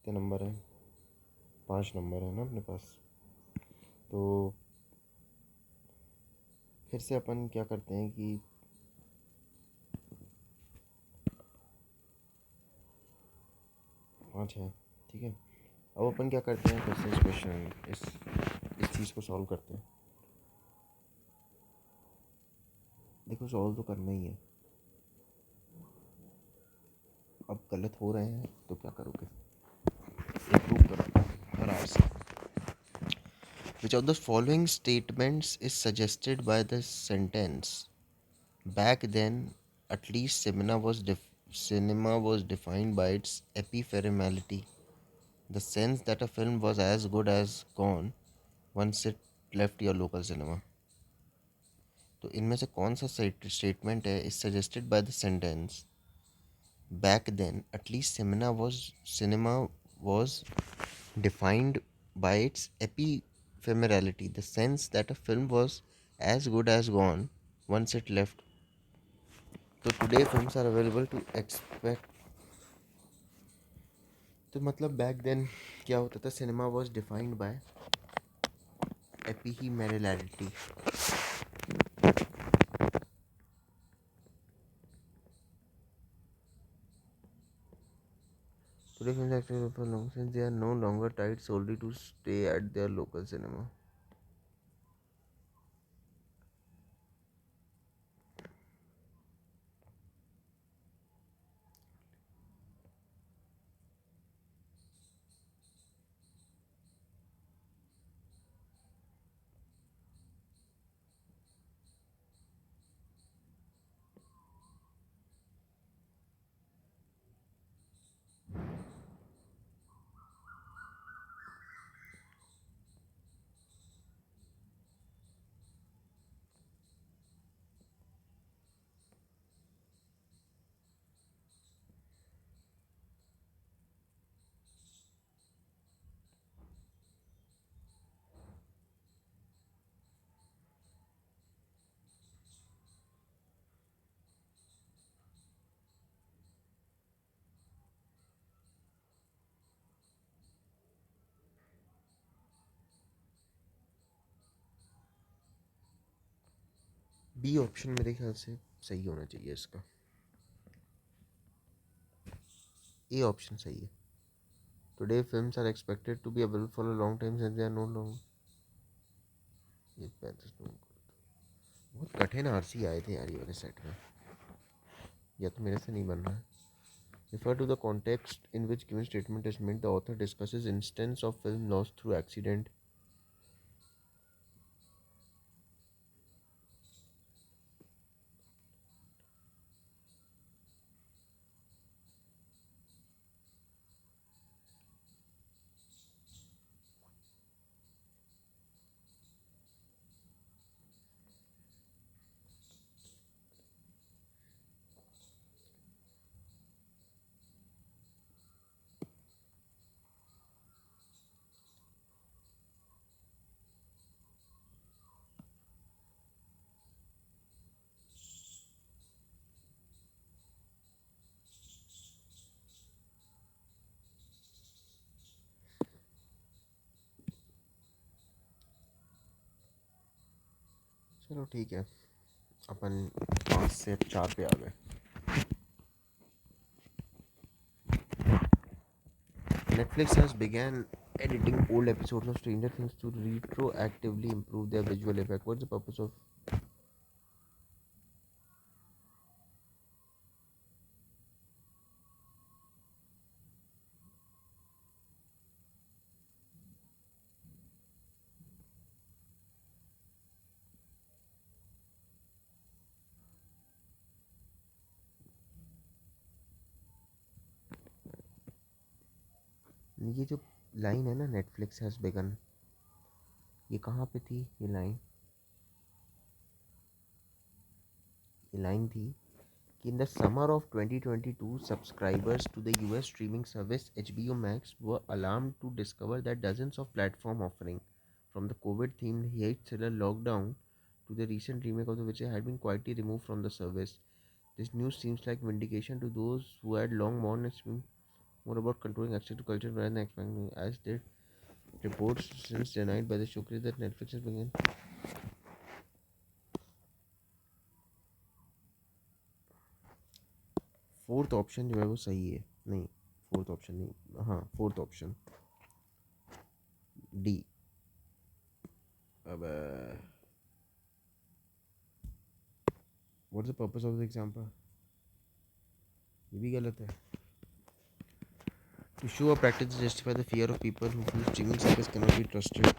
कितने नंबर है? 5 नंबर है ना अपने पास। तो फिर से अपन क्या करते हैं कि 5 है, ठीक है। अब अपन क्या करते हैं, फिर से इस क्वेश्चन इस चीज़ को सॉल्व करते हैं। देखो, सॉल्व तो करना ही है। अब गलत हो रहे हैं तो क्या करोगे? इम्प्रूव करो हर आर से। Which of the following statements is suggested by the sentence? Back then, at least cinema was defined by its epiphemerality, the sense that a film was as good as gone once it left your local cinema. तो इनमें से कौन सा statement है is suggested by the sentence back then at least cinema was defined by its ephemerality, the sense that a film was as good as gone once it left. So today films are available to expect. तो मतलब back then क्या होता था? Cinema was defined by ephemerality. Today films are available for long since they are no longer tied solely to stay at their local cinema. B option मेरे ख्याल से सही होना चाहिए इसका। ए ऑप्शन सही है। Today films are expected to be available for a long time since they are no long. ये 35 बहुत कठिन आरसी आए थे यार ये वाले सेट में। या तो मेरे से नहीं बन रहा है। Refer to the context in which given statement is meant. The author discusses instance of film lost through accident. चलो ठीक है, अपन 5 से 4 पे आ गए। Netflix has began editing old episodes of Stranger Things to retroactively improve their visual effect. What's the purpose of? ये जो line है ना, नेटफ्लिक्स हैज़ बिगन, ये कहाँ पे थी ये लाइन? ये लाइन थी कि in the summer of 2022, subscribers to the US streaming service HBO Max were alarmed to discover that dozens of platform offering, from the COVID-themed hate thriller Lockdown to the recent remake of The Witcher, had been quietly removed from the service. This news seems like vindication to those who had long mourned its more about controlling access to culture rather than expanding, as did reports since denied by the showcase that Netflix has begun. Fourth option जो है वो सही है, नहीं fourth option नहीं, हाँ fourth option D. अब what's the purpose of the example, ये भी गलत है। To show a practice to justify the fear of people who feel streaming service cannot be trusted.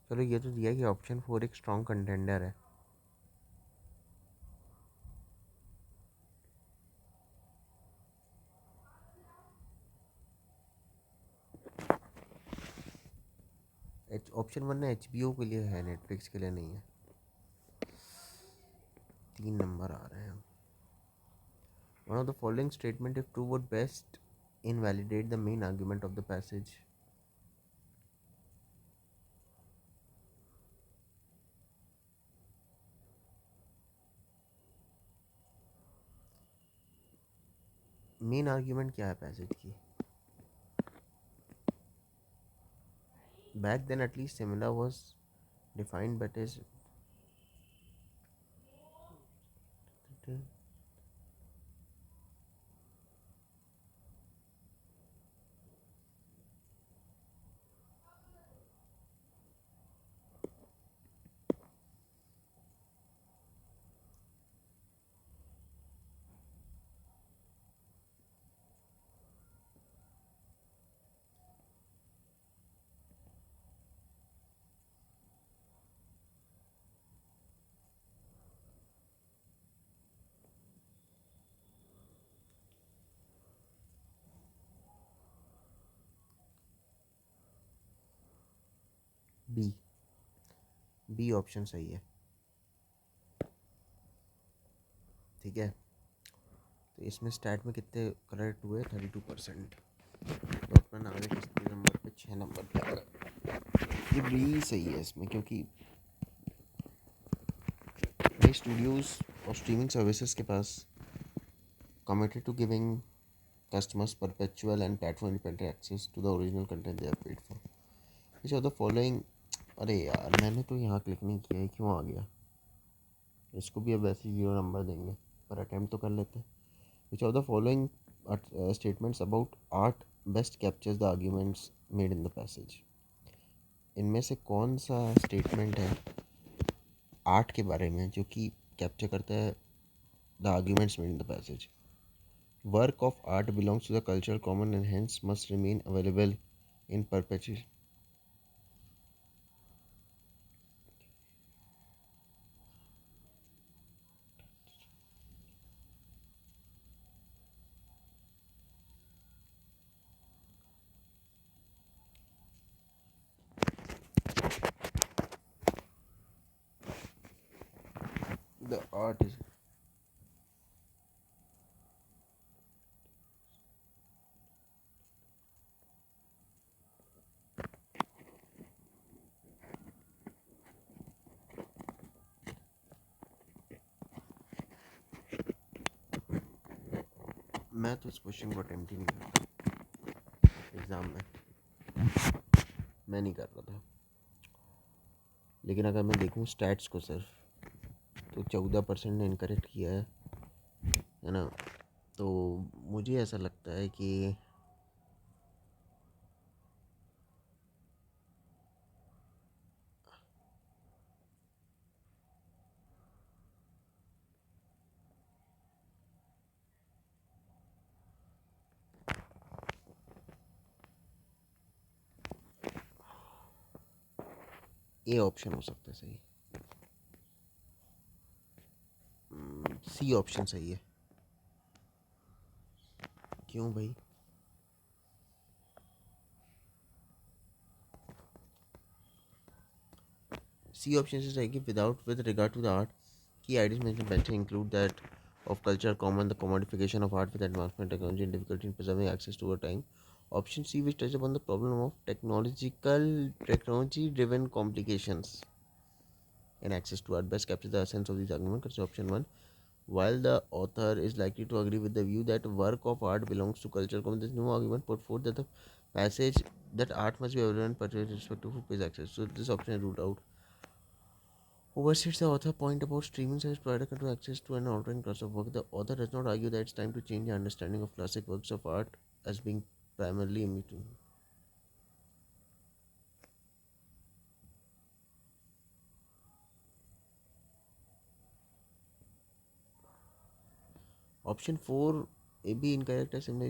चलो ये तो दिया कि ऑप्शन 4 एक स्ट्रॉन्ग कंटेंडर है। ऑप्शन 1 ना HBO के लिए है, नेटफ्लिक्स के लिए नहीं है। 3 नंबर आ रहे हैं। One of the following statement if true would best invalidate the main argument of the passage. Main argument क्या है पैसेज की? Back then, at least, similar was defined, but is B. B option सही है, ठीक है। तो इसमें stat में कितने करेक्ट हुए? 32%। तो अपना नाम कितने नंबर पे? 6 नंबर पे आ रहा है। ये बी सही है इसमें, क्योंकि नए स्टूडियोज़ और स्ट्रीमिंग सर्विसेज के पास committed to giving customers perpetual and platform independent access to the original content they have paid for. Which of the following, अरे यार मैंने तो यहाँ क्लिक नहीं किया है, क्यों आ गया? इसको भी अब वैसे 0 नंबर देंगे, पर अटैम्प्ट तो कर लेते हैं। Which of the following statements about art best captures the arguments made in the passage. इनमें से कौन सा स्टेटमेंट है आर्ट के बारे में जो कि कैप्चर करता है the arguments made in the passage? Work of art belongs to the cultural common and hence must remain available in perpetuity. The art is मैं तो इस क्वेश्चन को अटेम्प्ट ही नहीं करता एग्ज़ाम में, मैं नहीं कर रहा था। लेकिन अगर मैं देखूँ स्टैट्स को सिर्फ, तो 14% ने इनकरेक्ट किया है ना। तो मुझे ऐसा लगता है कि ए ऑप्शन हो सकता है सही। सी ऑप्शन सही है। क्यों भाई? सी ऑप्शन से सही कि without with regard to the art key ideas mentioned better include that of culture common the commodification of art with advancement technology and difficulty in preserving access to over time. Option C, which touches upon the problem of technology driven complications and access to art, best captures the essence of these arguments. Consider option 1. While the author is likely to agree with the view that work of art belongs to culture, there is no argument put forth that the passage that art must be available and purchased irrespective of who pays access. So this option is ruled out. Overstates the author point about streaming service provider control access to an altering class of work. The author does not argue that it's time to change the understanding of classic works of art as being primarily immutable. Option 4 may be incorrect as similar.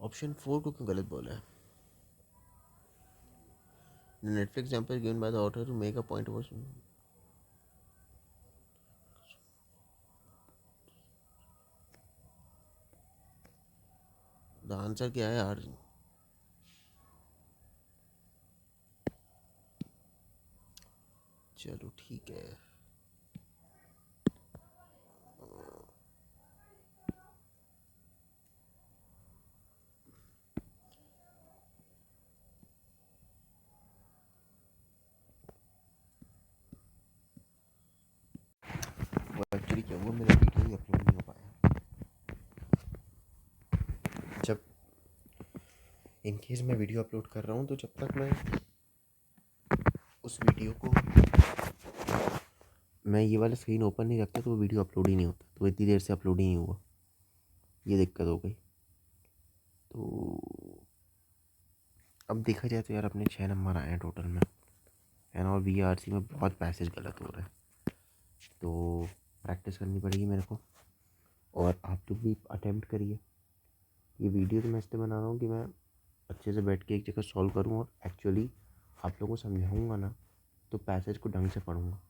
Option 4 को क्यों गलत बोला है? The Netflix example is given by the author to make a point about the answer क्या है यार? चलो ठीक है। वो एक्चुअली क्या हुआ, मेरा वीडियो ही अपलोड नहीं हो पाया। जब इन केस मैं वीडियो अपलोड कर रहा हूँ तो जब तक मैं उस वीडियो को मैं ये वाला स्क्रीन ओपन नहीं रखता तो वो वीडियो अपलोड ही नहीं होता, तो इतनी देर से अपलोड ही नहीं हुआ। ये दिक्कत हो गई। तो अब देखा जाए तो यार अपने 6 नंबर आए हैं टोटल में, एंड और VRC में बहुत पैसेज गलत हो रहे हैं, तो प्रैक्टिस करनी पड़ेगी मेरे को। और आप लोग भी अटेम्प्ट करिए। ये वीडियो तो मैं इसलिए बना रहा हूँ कि मैं अच्छे से बैठ के एक जगह सॉल्व करूँ और एक्चुअली आप लोगों को समझाऊँगा ना, तो पैसेज को ढंग से पढ़ूँगा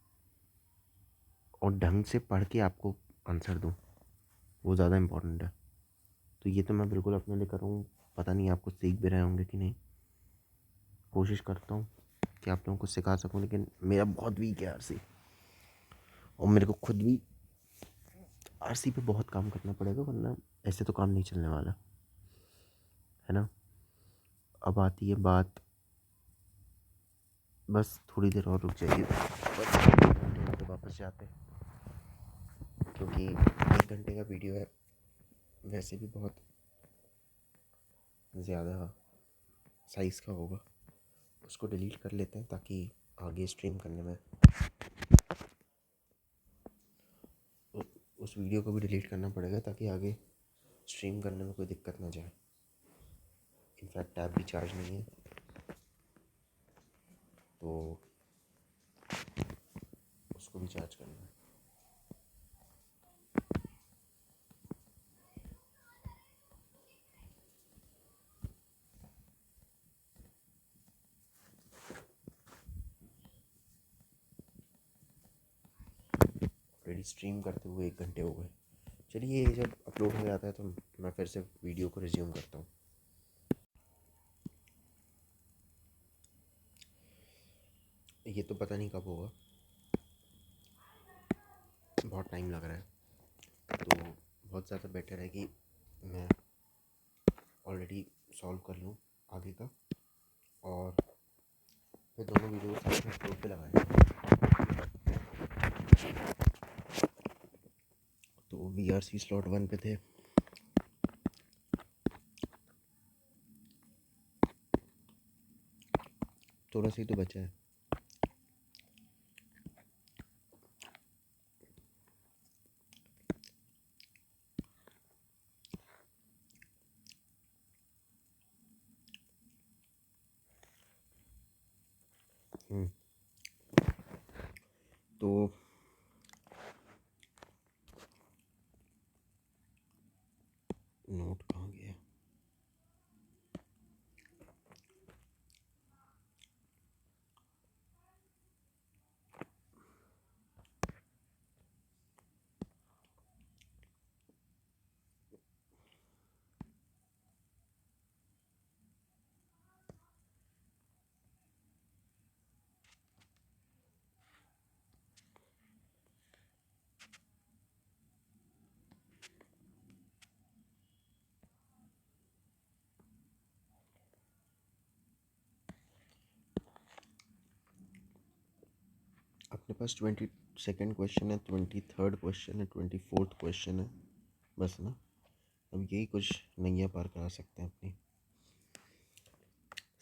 और ढंग से पढ़ के आपको आंसर दूँ, वो ज़्यादा इम्पोर्टेंट है। तो ये तो मैं बिल्कुल अपने लिए कर रहा हूँ। पता नहीं आपको सीख भी रहे होंगे कि नहीं, कोशिश करता हूँ कि आप लोगों को सिखा सकूँ, लेकिन मेरा बहुत वीक है RC, और मेरे को खुद भी RC पे बहुत काम करना पड़ेगा, वरना ऐसे तो काम नहीं चलने वाला है ना। अब आती है बात, बस थोड़ी देर और रुक जाइए, बस वापस जाते हैं, क्योंकि 1 घंटे का वीडियो है, वैसे भी बहुत ज़्यादा साइज़ का होगा। उसको डिलीट कर लेते हैं ताकि आगे स्ट्रीम करने में, उस वीडियो को भी डिलीट करना पड़ेगा ताकि आगे स्ट्रीम करने में कोई दिक्कत ना जाए। इनफैक्ट ऐप भी चार्ज नहीं है, तो उसको भी चार्ज करना है। ऑलरेडी स्ट्रीम करते हुए 1 घंटे हो गए। चलिए, ये जब अपलोड हो जाता है तो मैं फिर से वीडियो को रिज्यूम करता हूँ। ये तो पता नहीं कब होगा, बहुत टाइम लग रहा है, तो बहुत ज़्यादा बेटर है कि मैं ऑलरेडी सॉल्व कर लूँ आगे का, और फिर दोनों वीडियो साथ में अपलोड पे लगाएं। तो VRC स्लॉट 1 पे थे, थोड़ा सा ही तो बचा है। तो अपने पास 22nd क्वेश्चन है, 23rd क्वेश्चन है, 24th क्वेश्चन है, बस ना। अब यही कुछ नैया पार करा सकते हैं अपनी।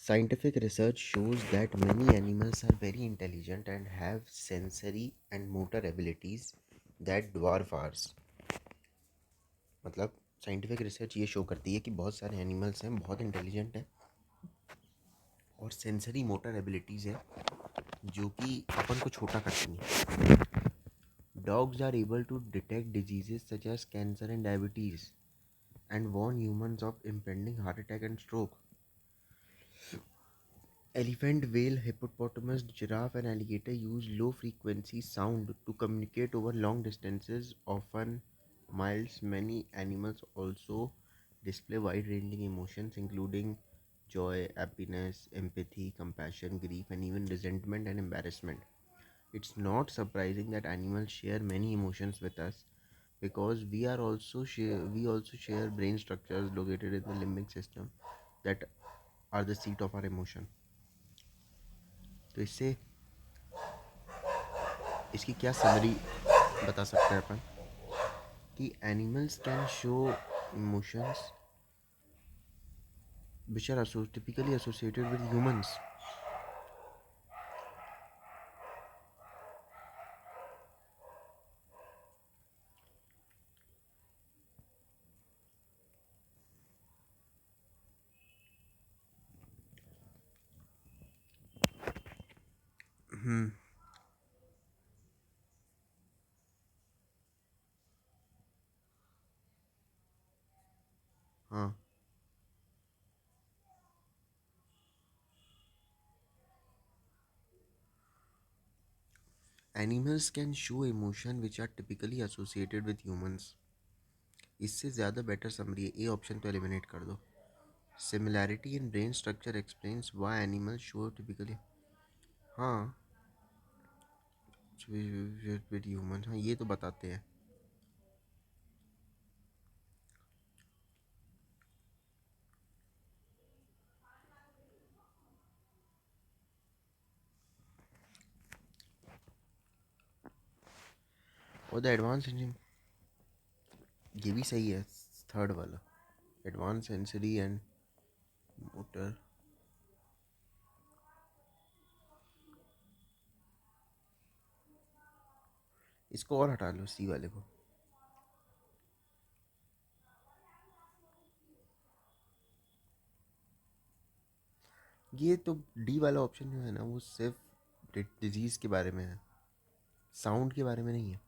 Scientific research shows that many animals are very intelligent and have sensory and motor abilities that dwarf ours. मतलब साइंटिफिक रिसर्च ये शो करती है कि बहुत सारे एनिमल्स हैं, बहुत इंटेलिजेंट हैं और सेंसरी मोटर एबिलिटीज़ है जो कि अपन को छोटा करती हैं। Dogs are able to detect diseases such as cancer and diabetes and warn humans of impending heart attack and stroke. Elephant, whale, hippopotamus, giraffe, and alligator use low frequency sound to communicate over long distances, often miles. Many animals also display wide ranging emotions, including joy, happiness, empathy, compassion, grief, and even resentment and embarrassment. It's not surprising that animals share many emotions with us because we also share brain structures located in the limbic system that are the seat of our emotion. तो इससे इसकी क्या summary बता सकते हैं अपन कि animals can show emotions which are typically associated with humans. हाँ, animals can show emotion which are typically associated with humans. इससे ज़्यादा बेटर समरी है, ए ऑप्शन तो एलिमिनेट कर दो. Similarity in brain structure explains why animals show typically. हाँ, with human, हाँ ये तो बताते हैं. और द एडवांस इंजन, ये भी सही है, थर्ड वाला एडवांस सेंसरी एंड मोटर. इसको और हटा लो, सी वाले को. ये तो डी वाला ऑप्शन जो है ना, वो सिर्फ डिजीज़ के बारे में है, साउंड के बारे में नहीं है.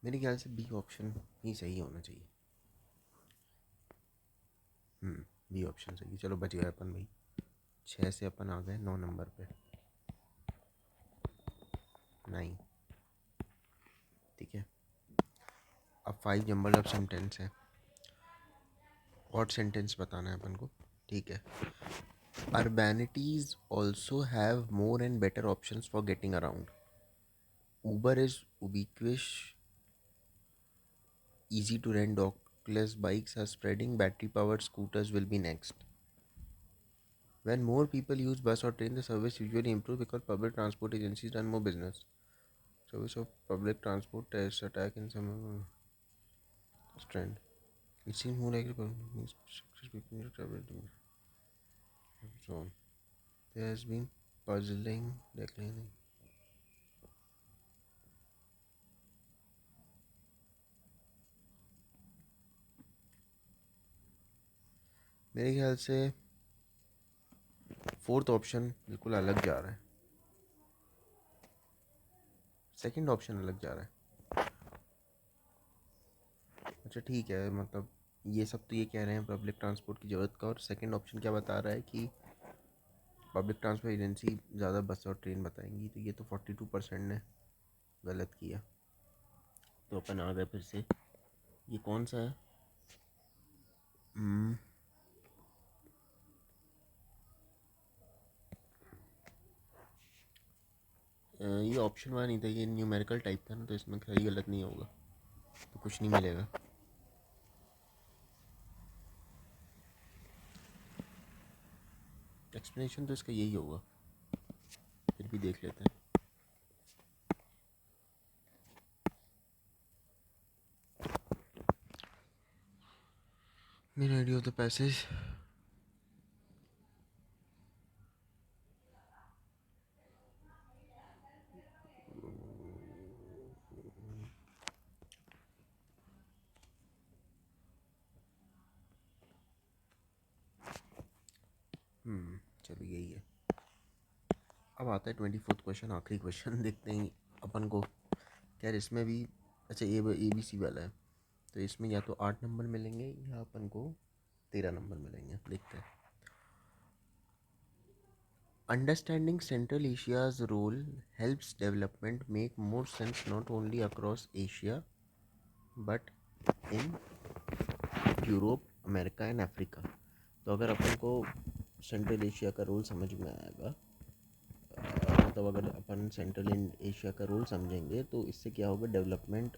मेरे ख्याल से बी ऑप्शन ही सही होना चाहिए. बी ऑप्शन सही. चलो बच गए अपन भाई. 6 से अपन आ गए 9 नंबर पे. 9. ठीक है, अब 5 जंबल अप सेंटेंस है. और सेंटेंस बताना है अपन को. ठीक है. Urbanities also have more and better options for getting around. Uber is ubiquitous, easy to rent, dockless bikes are spreading, battery powered scooters will be next. When more people use bus or train, the service usually improves because public transport agencies run more business. Service of public transport terrorist attack in some trend. It seems more likely people to travel to. So on. There has been puzzling declining. मेरे ख्याल से fourth option बिल्कुल अलग जा रहा है. Second option अलग जा रहा है. अच्छा ठीक है, मतलब ये सब तो ये कह रहे हैं पब्लिक ट्रांसपोर्ट की ज़रूरत का, और सेकंड ऑप्शन क्या बता रहा है कि पब्लिक ट्रांसपोर्ट एजेंसी ज़्यादा बस और ट्रेन बताएंगी. तो ये तो 42% ने गलत किया. तो अपन आ गए फिर से. ये कौन सा है? ये ऑप्शन वाला नहीं था, ये न्यूमेरिकल टाइप था ना, तो इसमें सही गलत नहीं होगा, तो कुछ नहीं मिलेगा. एक्सप्लेनेशन तो इसका यही होगा, फिर भी देख लेते हैं। Main idea of the passage. चलो यही है। अब आता है 24th क्वेश्चन, आखिरी क्वेश्चन। देखते हैं अपन को यार इसमें भी। अच्छा ए बी सी वाला है, तो इसमें या तो 8 नंबर मिलेंगे या अपन को 13 नंबर मिलेंगे। देखते हैं। Understanding central Asia's role helps development make more sense not only across Asia but in Europe, America and Africa. तो अगर अपन को सेंट्रल एशिया का रोल समझ में आएगा, मतलब अगर अपन सेंट्रल एशिया का रोल समझेंगे तो इससे क्या होगा, development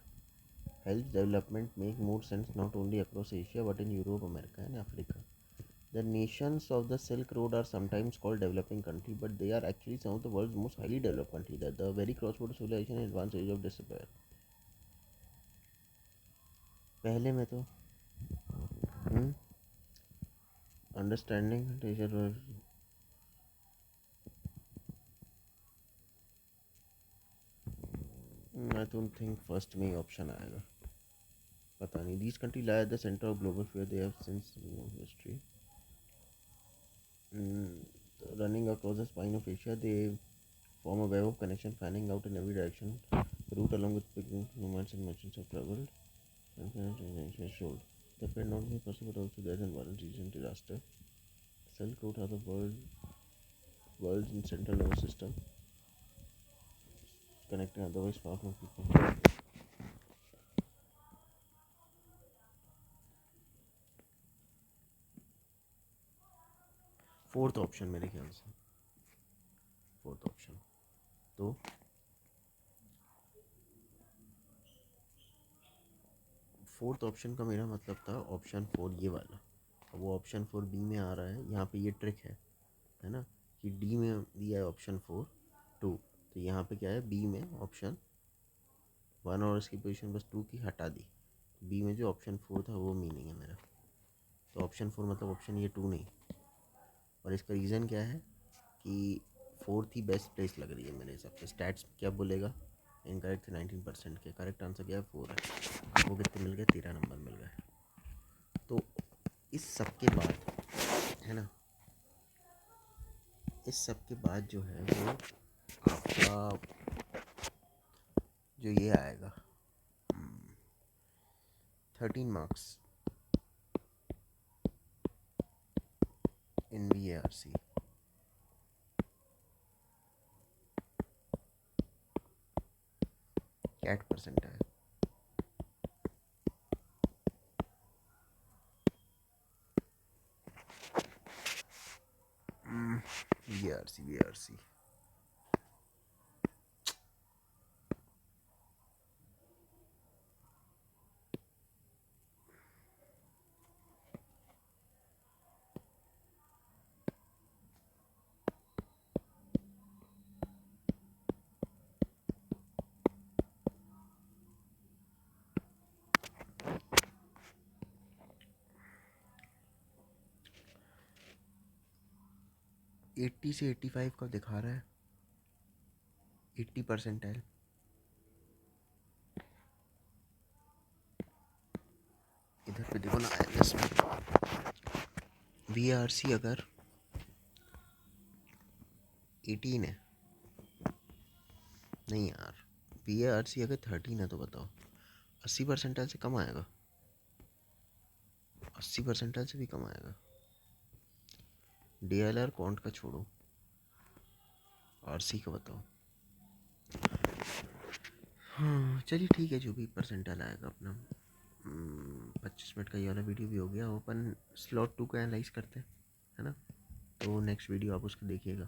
help development make more sense not only across Asia but in Europe, America and Africa. The nations of the Silk Road are sometimes called developing countries, but they are actually some of the world's most highly developed countries. That the very cross-border civilization in advanced age of disappear. पहले में तो understanding teacher, I don't think first में ही option आएगा, पता नहीं। These country lie at the centre of global fair, they have since history running across the spine of Asia. They form a web of connection fanning out in every direction. The route along with pilgrims, nomads and merchants have traveled and showed. The fair not only possible but also death and violence, recent disaster. Silk Road are the world's in central nervous system, connecting otherwise far from people. Fourth option मेरे ख्याल से, fourth option. तो fourth option का मेरा मतलब था option 4 ये वाला। अब वो ऑप्शन 4 बी में आ रहा है, यहाँ पे ये ट्रिक है ना, कि डी में दिया है ऑप्शन 4 2, तो यहाँ पे क्या है, बी में ऑप्शन 1 और इसकी पोजीशन बस 2 की हटा दी। बी में जो ऑप्शन 4 था वो मीनिंग है मेरा। तो ऑप्शन 4 मतलब ऑप्शन ये 2 नहीं। और इसका रीज़न क्या है कि फोर्थ ही बेस्ट प्लेस लग रही है मेरे हिसाब से। स्टैट्स क्या बोलेगा, इनकरेक्ट थे 19% के, करेक्ट आंसर क्या है 4 है। वो कितने मिल गए, 13 नंबर मिल गए। तो इस सब के बाद है ना, इस सब के बाद जो है वो आपका जो ये आएगा 13 मार्क्स इन VARC। क्या 8% है। VARC80 से 85 का दिखा रहा है, 80% है। इधर पे देखो ना, इसमें VARC अगर 18 है, नहीं यार, VARC अगर 13 है तो बताओ 80% से कम आएगा, 80% से भी कम आएगा। DLR कॉन्ट का छोड़ो, RC का बताओ। हाँ चलिए ठीक है, जो भी परसेंटाइल आएगा अपना। 25 मिनट का ये वाला वीडियो भी हो गया। अपन स्लॉट 2 को एनालाइज करते हैं, है ना। तो नेक्स्ट वीडियो आप उसको देखिएगा।